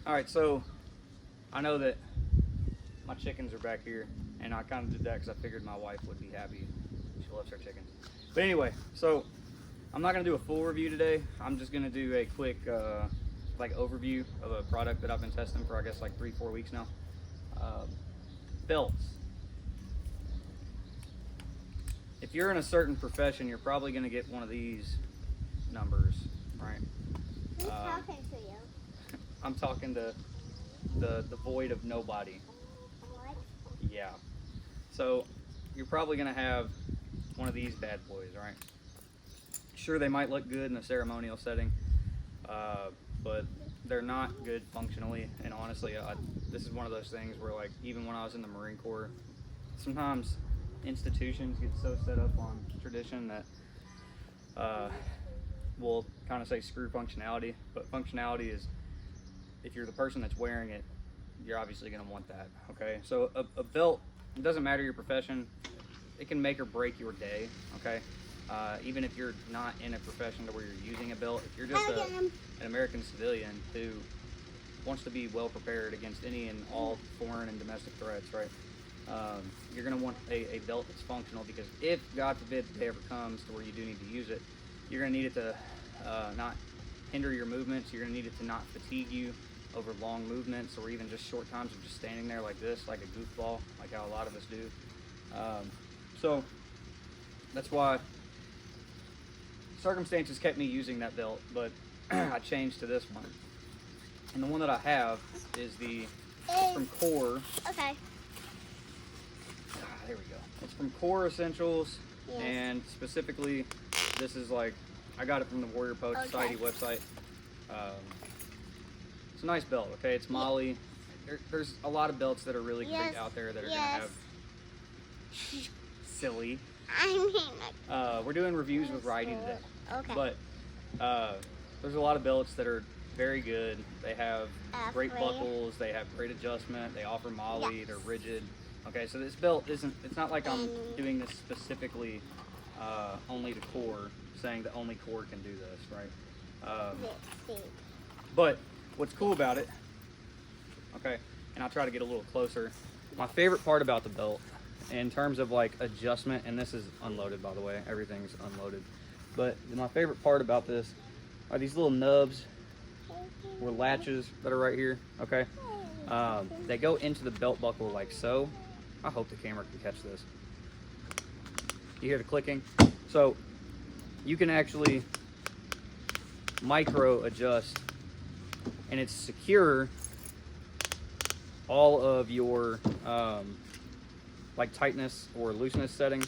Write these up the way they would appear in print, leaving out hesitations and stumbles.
All right, so I know that my chickens are back here, and I kind of did that because I figured my wife would be happy. She loves her chickens. But anyway, so I'm not gonna do a full review today. I'm just gonna do a quick like overview of a product that I've been testing for I guess like 3-4 weeks now. Belts. If you're in a certain profession, you're probably gonna get one of these numbers, right? Who's talking to you? I'm talking to the void of nobody. What? Yeah. So you're probably gonna have one of these bad boys, right? Sure, they might look good in a ceremonial setting, but they're not good functionally. And honestly, this is one of those things where, like, even when I was in the Marine Corps, sometimes institutions get so set up on tradition that we'll kind of say screw functionality. But functionality is, if you're the person that's wearing it, you're obviously going to want that. Okay, so a belt, it doesn't matter your profession, it can make or break your day. Okay, even if you're not in a profession to where you're using a belt, if you're just an American civilian who wants to be well prepared against any and all foreign and domestic threats, right? You're going to want a belt that's functional, because if, God forbid, the day ever comes to where you do need to use it, you're going to need it to not hinder your movements. You're going to need it to not fatigue you over long movements, or even just short times of just standing there like this, like a goofball, like how a lot of us do. So that's why circumstances kept me using that belt, but I changed to this one. And the one that I have is it's from Core. Okay. There we go. It's from Core Essentials, Yes. and specifically, this is like, I got it from the Warrior Poet Society website. It's a nice belt, okay? It's Molly. There's a lot of belts that are really great out there that are gonna have silly. I mean, We're doing reviews with Righty today. Okay. But there's a lot of belts that are very good. They have great buckles, they have great adjustment, they offer Molly, they're rigid. Okay, so this belt it's not like I'm doing this specifically only to Core, saying that only Core can do this, right? But what's cool about it, okay, and I'll try to get a little closer. My favorite part about the belt, in terms of like adjustment, and this is unloaded, by the way, everything's unloaded, but my favorite part about this are these little nubs or latches that are right here, okay? They go into the belt buckle like so. I hope the camera can catch this. You hear the clicking? So you can actually micro adjust, and it's secure all of your like tightness or looseness settings.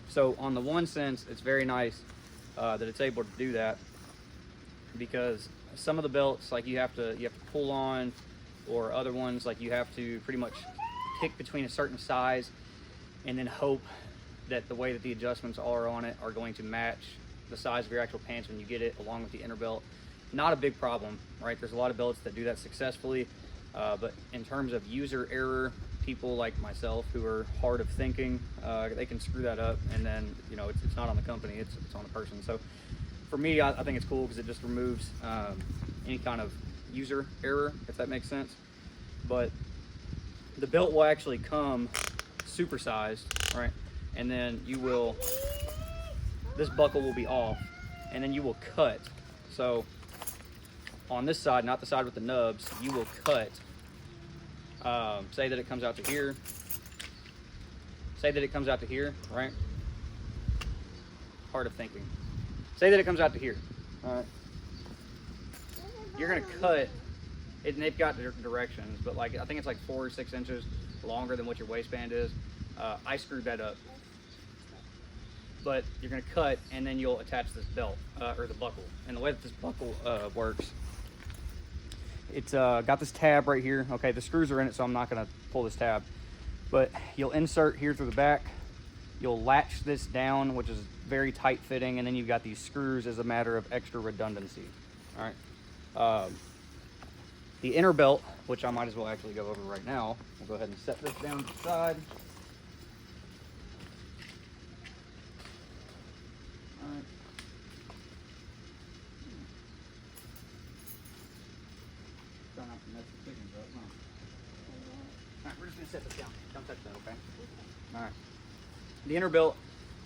So on the one sense, it's very nice that it's able to do that, because some of the belts, like you have to pull on, or other ones like you have to pretty much pick between a certain size and then hope that the way that the adjustments are on it are going to match the size of your actual pants when you get it, along with the inner belt. Not a big problem, right? There's a lot of belts that do that successfully, but in terms of user error, people like myself who are hard of thinking, they can screw that up, and then it's not on the company, it's on the person. So for me, I think it's cool because it just removes any kind of user error, if that makes sense. But the belt will actually come supersized, right? And then this buckle will be off, and then you will cut. So on this side, not the side with the nubs, you will cut. Say that it comes out to here. Say that it comes out to here, right? Hard of thinking. Say that it comes out to here, all right? You're gonna cut, and they've got directions, but like I think it's like 4 or 6 inches longer than what your waistband is. I screwed that up. But you're gonna cut, and then you'll attach this belt, or the buckle. And the way that this buckle works, it's got this tab right here. Okay, the screws are in it, so I'm not gonna pull this tab. But you'll insert here through the back. You'll latch this down, which is very tight fitting, and then you've got these screws as a matter of extra redundancy. All right. The inner belt, which I might as well actually go over right now. We'll go ahead and set this down to the side. All right. Try not Alright, we're just gonna set this down. Don't touch that, okay? Alright. The inner belt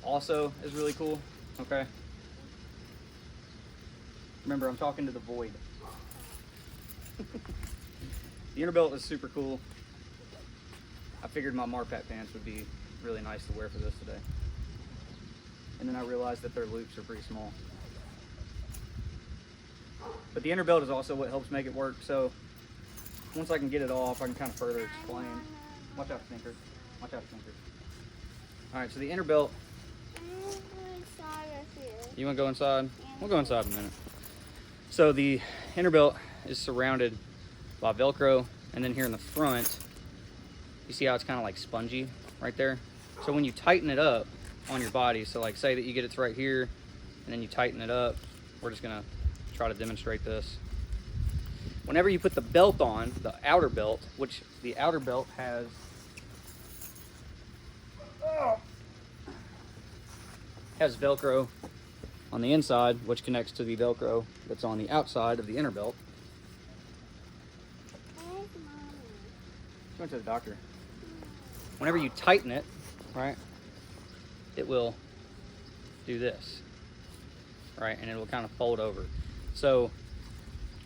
also is really cool, okay? Remember, I'm talking to the void. The inner belt is super cool. I figured my Marpat pants would be really nice to wear for this today. And then I realized that their loops are pretty small. But the inner belt is also what helps make it work, so once I can get it off, I can kind of further explain. Watch out, Stinker. Watch out, Stinker. Alright, so the inner belt. You want to go inside? We'll go inside in a minute. So the inner belt is surrounded by Velcro, and then here in the front, you see how it's kind of like spongy right there? So when you tighten it up on your body, so like say that you get it to right here, and then you tighten it up, we're just gonna try to demonstrate this. Whenever you put the belt on, the outer belt, which the outer belt has Velcro on the inside, which connects to the Velcro that's on the outside of the inner belt. She went to the doctor. Whenever you tighten it, right, it will do this, right, and it will kind of fold over. So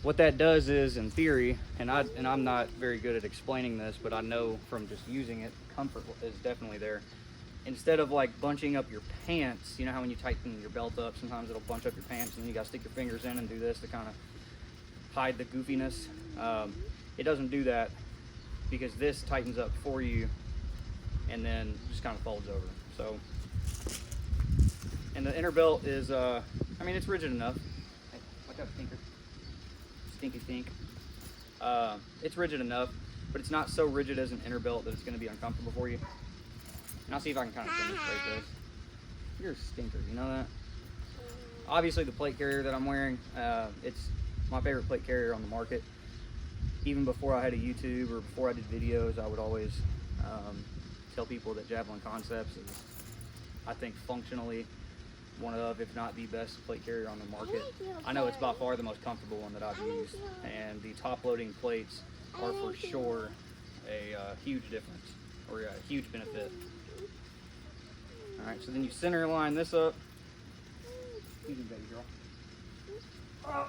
what that does is, in theory, and I'm not very good at explaining this, but I know from just using it, comfort is definitely there. Instead of like bunching up your pants, you know how when you tighten your belt up, sometimes it'll bunch up your pants and then you gotta stick your fingers in and do this to kind of hide the goofiness. It doesn't do that because this tightens up for you and then just kind of folds over. So, and the inner belt is, I mean, it's rigid enough. Hey, watch out, Stinker. Stinky stink. It's rigid enough, but it's not so rigid as an inner belt that it's gonna be uncomfortable for you. And I'll see if I can kind of demonstrate this. You're a stinker, you know that? Obviously the plate carrier that I'm wearing, it's my favorite plate carrier on the market. Even before I had a YouTube or before I did videos, I would always tell people that Javelin Concepts is, I think, functionally one of, if not the best plate carrier on the market. I know it's by far the most comfortable one that I've used, and the top loading plates are for sure a huge difference, or a huge benefit. Alright, so then you center line this up. Easy, baby girl. Oh.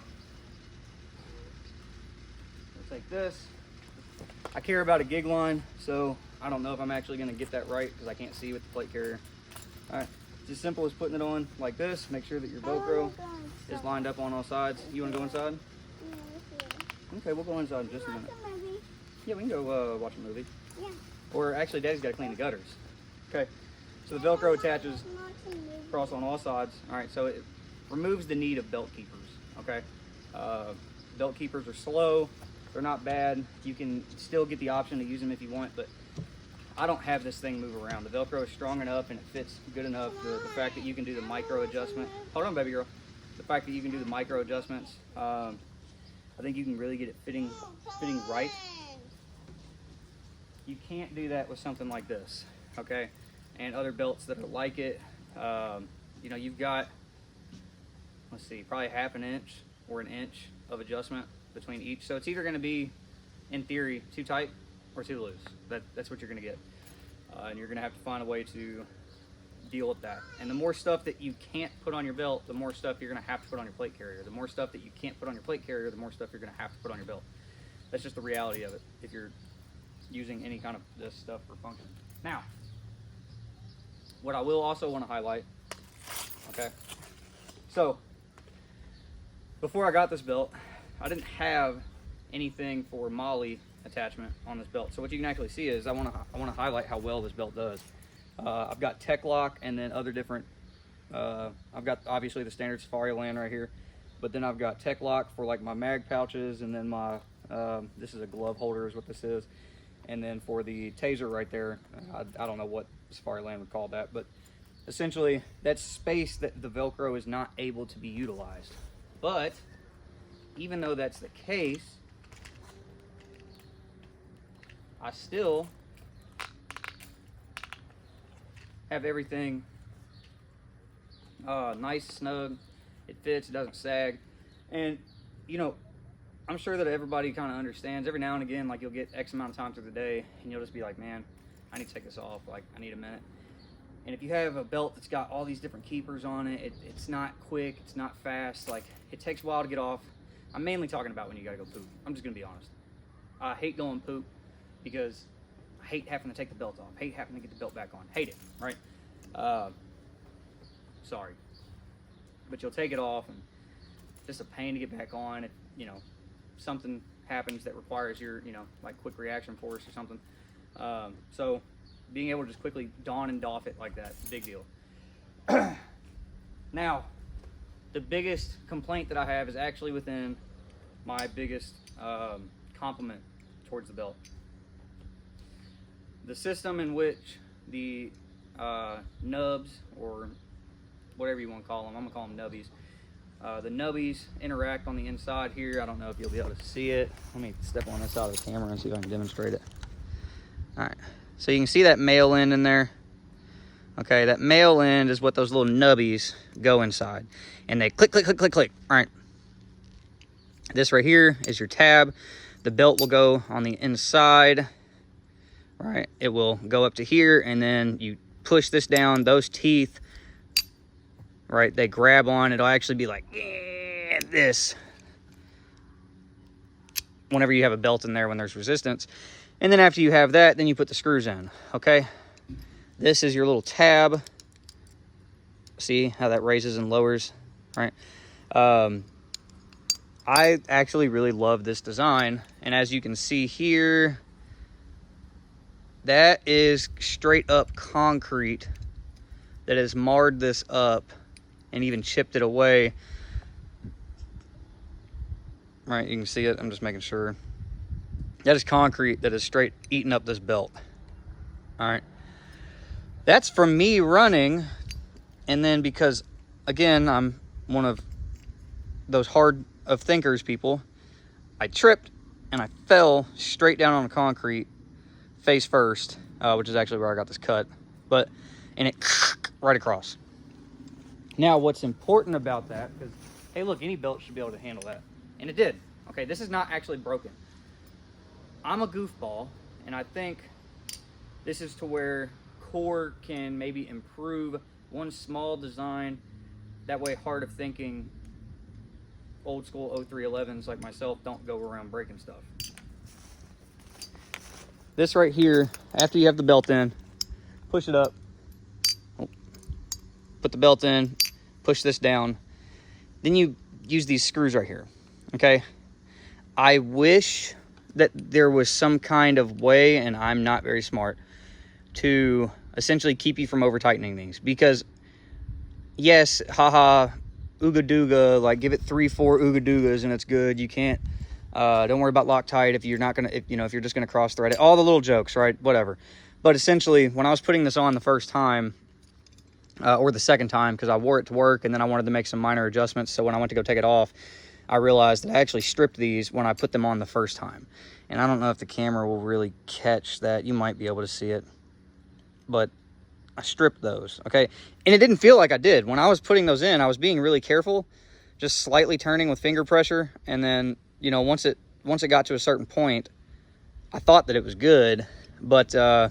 We'll take this. I care about a gig line, so I don't know if I'm actually going to get that right because I can't see with the plate carrier. Alright, it's as simple as putting it on like this. Make sure that your Velcro is lined up on all sides. You want to go inside? Okay, we'll go inside in just a minute. Yeah, we can go watch a movie. Yeah. Or actually, Daddy's got to clean the gutters. Okay, so the Velcro attaches across on all sides. All right, so it removes the need of belt keepers, okay? Belt keepers are slow. They're not bad. You can still get the option to use them if you want, but I don't have this thing move around. The Velcro is strong enough and it fits good enough. The fact that you can do the micro adjustment. Hold on, baby girl. The fact that you can do the micro adjustments, I think you can really get it fitting right. You can't do that with something like this, okay? And other belts that are like it. You know, you've got, let's see, probably half an inch or an inch of adjustment between each. So it's either going to be, in theory, too tight or too loose. That's what you're going to get. And you're going to have to find a way to deal with that. And the more stuff that you can't put on your belt, the more stuff you're going to have to put on your plate carrier. The more stuff that you can't put on your plate carrier, the more stuff you're going to have to put on your belt. That's just the reality of it if you're using any kind of this stuff for function. Now, what I will also want to highlight, okay, so before I got this belt, I didn't have anything for Molly attachment on this belt. So what you can actually see is I want to highlight how well this belt does. I've got Tech Lock and then other different, I've got obviously the standard Safari Land right here, but then I've got Tech Lock for like my mag pouches, and then my, this is a glove holder is what this is. And then for the taser right there, I don't know what Safari Land would call that, but essentially that's space that the Velcro is not able to be utilized. But even though that's the case, I still have everything nice, snug. It fits, it doesn't sag. And you know, I'm sure that everybody kind of understands. Every now and again, like, you'll get X amount of time through the day, and you'll just be like, man, I need to take this off. Like, I need a minute. And if you have a belt that's got all these different keepers on it, it's not quick, it's not fast. Like, it takes a while to get off. I'm mainly talking about when you gotta go poop. I'm just gonna be honest. I hate going poop because I hate having to take the belt off. Hate having to get the belt back on. Hate it, right? Sorry. But you'll take it off, and it's just a pain to get back on. If, you know, something happens that requires your, you know, like quick reaction force or something. So being able to just quickly don and doff it like that, big deal. Now, the biggest complaint that I have is actually within my biggest compliment towards the belt. The system in which the nubs, or whatever you want to call them, I'm going to call them nubbies. The nubbies interact on the inside here. I don't know if you'll be able to see it. Let me step on this side of the camera and see if I can demonstrate it. All right, so you can see that male end in there. Okay, that male end is what those little nubbies go inside. And they click, click, click, click, click. All right. This right here is your tab. The belt will go on the inside. All right, it will go up to here, and then you push this down. Those teeth, right, they grab on. It'll actually be like, yeah, this. Whenever you have a belt in there, when there's resistance. And then after you have that, then you put the screws in, okay? This is your little tab. See how that raises and lowers, right? I actually really love this design. And as you can see here, that is straight up concrete that has marred this up and even chipped it away. Right, you can see it. I'm just making sure. That is concrete that is straight eating up this belt. All right. That's from me running. And then because, again, I'm one of those hard of thinkers people, I tripped and I fell straight down on the concrete face first, which is actually where I got this cut. And it right across. Now, what's important about that, because, hey, look, any belt should be able to handle that. And it did. Okay, this is not actually broken. I'm a goofball, and I think this is to where Core can maybe improve one small design. That way, hard of thinking, old school 0311s like myself don't go around breaking stuff. This right here, after you have the belt in, push it up. Put the belt in, push this down. Then you use these screws right here, okay? I wish that there was some kind of way, and I'm not very smart, to essentially keep you from over tightening these. Because, yes, haha, ooga dooga, like give it 3-4 ooga doogas and it's good. You can't, don't worry about Loctite if you're not gonna, if you're just gonna cross thread it. All the little jokes, right? Whatever. But essentially, when I was putting this on the first time, or the second time, because I wore it to work and then I wanted to make some minor adjustments. So when I went to go take it off, I realized that I actually stripped these when I put them on the first time. And I don't know if the camera will really catch that. You might be able to see it. But I stripped those, okay? And it didn't feel like I did. When I was putting those in, I was being really careful, just slightly turning with finger pressure. And then, once it got to a certain point, I thought that it was good. But I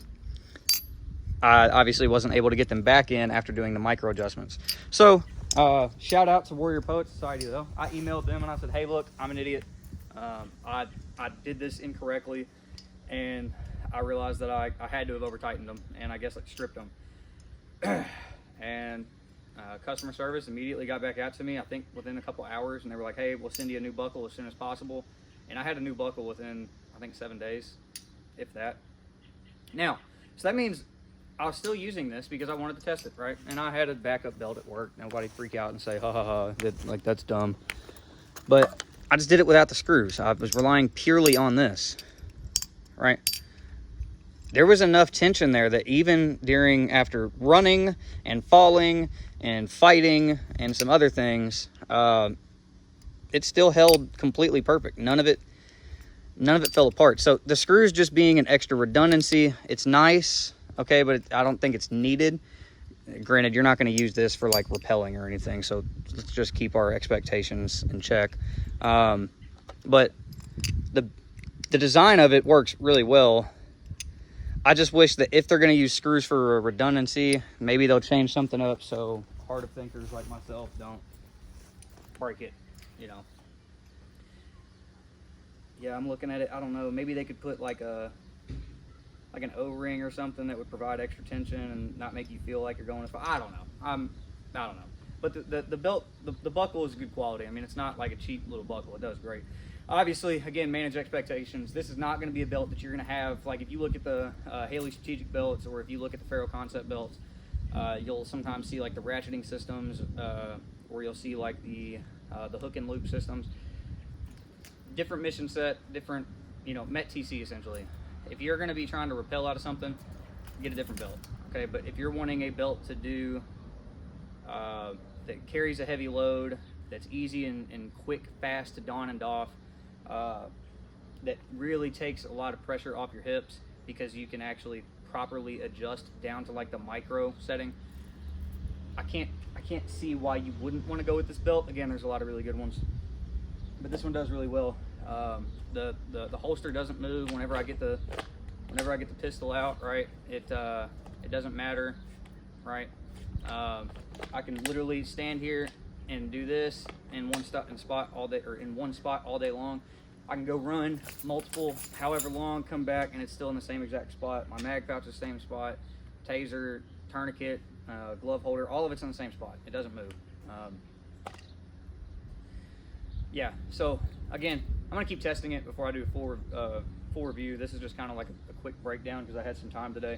obviously wasn't able to get them back in after doing the micro adjustments. So, shout out to Warrior Poet Society, though. I emailed them and I said, hey, look, I'm an idiot. I did this incorrectly, and I realized that I had to have over-tightened them, and I guess I stripped them. And customer service immediately got back out to me, I think within a couple hours, and they were like, hey, we'll send you a new buckle as soon as possible. And I had a new buckle within, I think, 7 days, if that. Now, so that means I was still using this because I wanted to test it, right? And I had a backup belt at work. Nobody freak out and say, ha ha ha, like that's dumb. But I just did it without the screws. I was relying purely on this, right? There was enough tension there that even after running and falling and fighting and some other things, it still held completely perfect. None of it fell apart. So the screws just being an extra redundancy, it's nice. Okay, but I don't think it's needed. Granted, you're not going to use this for like rappelling or anything, so let's just keep our expectations in check. but the design of it works really well. I just wish that if they're going to use screws for redundancy, maybe they'll change something up so hard of thinkers like myself don't break it, you know. Yeah, I'm looking at it. I don't know. Maybe they could put like an O-ring or something that would provide extra tension and not make you feel like you're going as far. I don't know. I don't know. But the belt, the buckle is good quality. I mean, it's not like a cheap little buckle. It does great. Obviously, again, manage expectations. This is not going to be a belt that you're going to have. Like if you look at the Haley strategic belts, or if you look at the Faro concept belts, you'll sometimes see like the ratcheting systems, or you'll see like the hook and loop systems. Different mission set, different, Met TC essentially. If you're going to be trying to rappel out of something, get a different belt. Okay, but if you're wanting a belt to do that carries a heavy load, that's easy and quick, fast to don and doff, that really takes a lot of pressure off your hips because you can actually properly adjust down to like the micro setting. I can't see why you wouldn't want to go with this belt. Again, there's a lot of really good ones, but this one does really well. The holster doesn't move whenever I get the pistol out, right? It doesn't matter, right? I can literally stand here and do this in one spot all day long. I can go run multiple, however long, come back, and it's still in the same exact spot. My mag pouch is the same spot, taser, tourniquet, glove holder, all of it's in the same spot. It doesn't move. Yeah, so again, I'm gonna keep testing it before I do a full review. This is just kind of like a quick breakdown because I had some time today.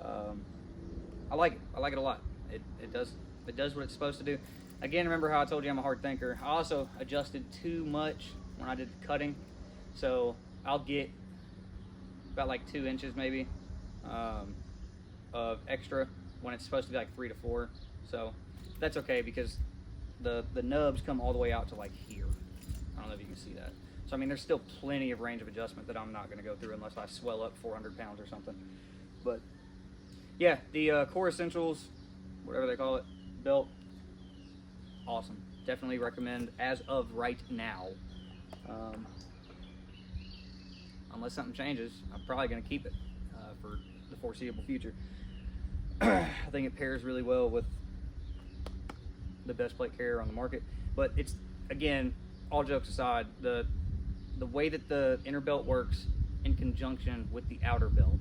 I like it. I like it a lot. It does what it's supposed to do. Again, remember how I told you I'm a hard thinker. I also adjusted too much when I did the cutting, so I'll get about like 2 inches maybe of extra when it's supposed to be like 3 to 4. So that's okay because the nubs come all the way out to like here. I don't know if you can see that. So I mean, there's still plenty of range of adjustment that I'm not going to go through unless I swell up 400 pounds or something. But yeah, the Core Essentials, whatever they call it, belt, awesome. Definitely recommend as of right now. Unless something changes, I'm probably going to keep it for the foreseeable future. I think it pairs really well with the best plate carrier on the market. But it's, again, all jokes aside, the way that the inner belt works in conjunction with the outer belt,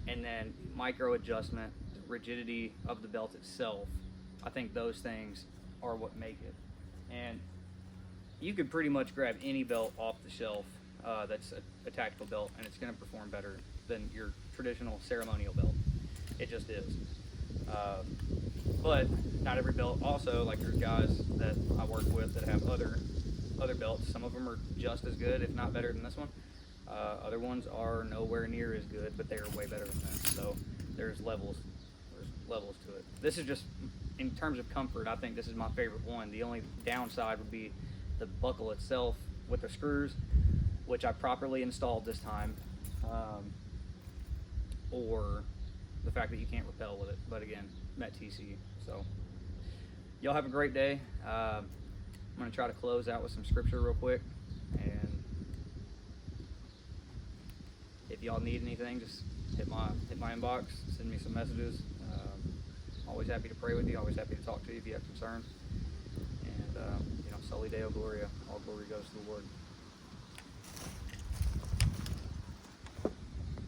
and then micro adjustment, the rigidity of the belt itself, I think those things are what make it. And you could pretty much grab any belt off the shelf that's a tactical belt, and it's going to perform better than your traditional ceremonial belt. It just is. But not every belt also, like there's guys that I work with that have other belts. Some of them are just as good, if not better than this one. Other ones are nowhere near as good, but they are way better than this. So there's levels to it. This is just, in terms of comfort, I think this is my favorite one. The only downside would be the buckle itself with the screws, which I properly installed this time, or the fact that you can't rappel with it. But again, Met TC. So y'all have a great day. I'm going to try to close out with some scripture real quick, and if y'all need anything, just hit my inbox, send me some messages. Always happy to pray with you, always happy to talk to you if you have concerns. And Soli Deo Gloria, all glory goes to the Lord.